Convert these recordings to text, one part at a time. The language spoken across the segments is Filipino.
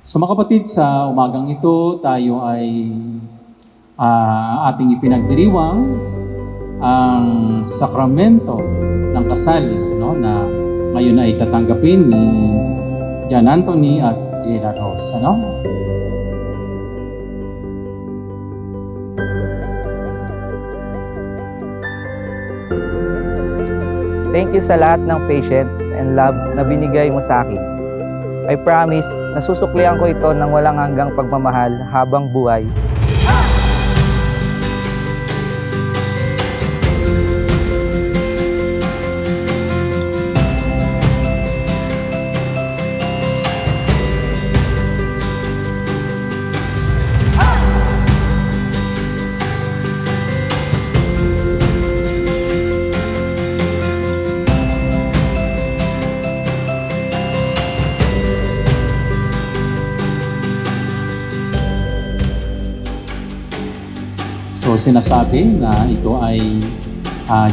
So mga kapatid, sa umagang ito, tayo ay ating ipinagdiriwang ang sakramento ng kasal, no, na ngayon ay tatanggapin ni John Anthony at Gina Rose. Ano? Thank you sa lahat ng patience and love na binigay mo sa akin. I promise, nasusuklian ko ito ng walang hanggang pagmamahal habang buhay. So sinasabi na ito ay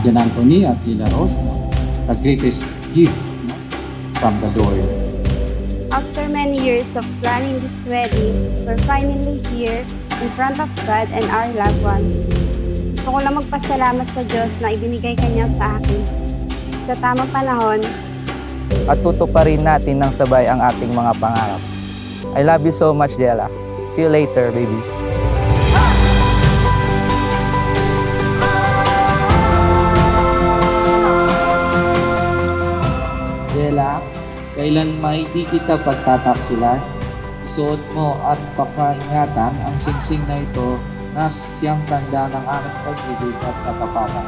John Anthony at Gina Rose, no? The greatest gift, no, from the Lord. After many years of planning this wedding, we're finally here in front of God and our loved ones. Gusto ko lang magpasalamat sa Diyos na ibinigay Kanya sa akin. Sa tamang panahon, At tutuparin natin ng sabay ang ating mga pangarap. I love you so much, Della. See you later, baby. Dela, kailan may di kita pagtataksilan, isuot mo at pakaingatan ang singsing na ito na siyang tanda ng aking pag-ibig at katapatan.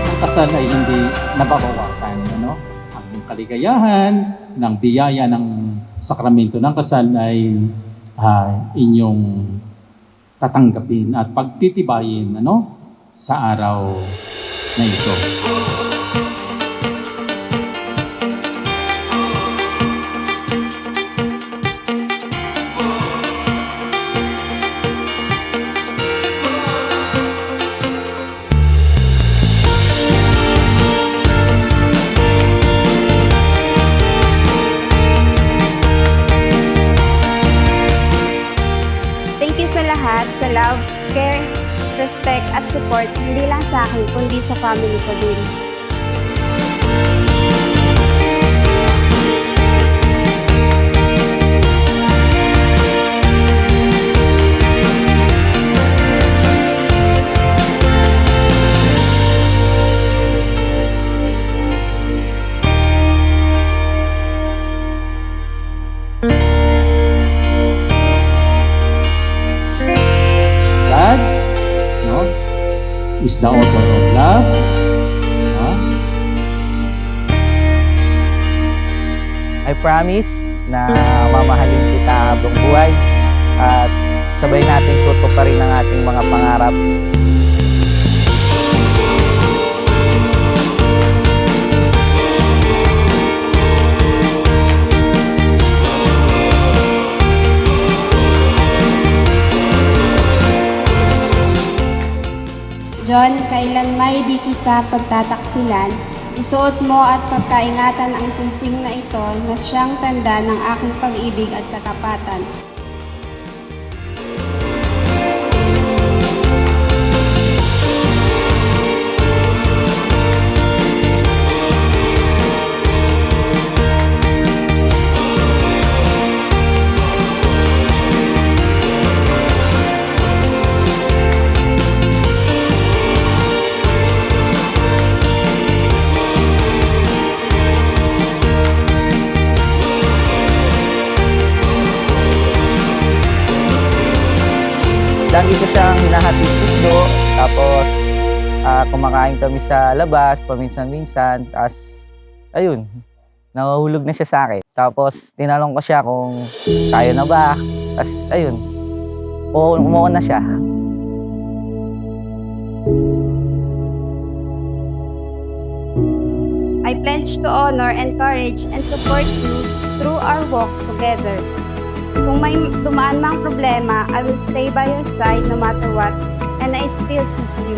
Ang kasal ay hindi nababawasan, ano? Ang kaligayahan ng biyaya ng sakramento ng kasal ay inyong tatanggapin at pagtitibayin, ano, sa araw na ito. thank you sa lahat, sa love, care, respect at support, hindi lang sa akin, kundi sa family ko din. God, no, is the author of love. I promise na mamahalin kita habang buhay at sabay natin tutuparin ang ating mga pangarap. John, kailan may di kita pagtataksilan, isuot mo at pagkaingatan ang singsing na ito na siyang tanda ng aking pag-ibig at katapatan. Lagi ko siyang hinahatid puso, tapos kumakain kami sa labas, paminsan-minsan, tapos ayun, nahuhulog na siya sa akin. Tapos tinanong ko siya kung kaya na ba, tapos ayun, umuo na siya. I pledge to honor, encourage, and support you through our walk together. Kung may dumaan mang problema, I will stay by your side no matter what, and I still choose you.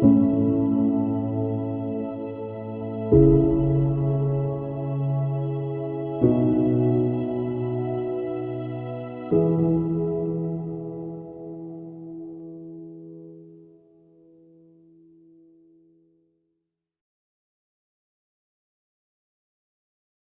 Amen.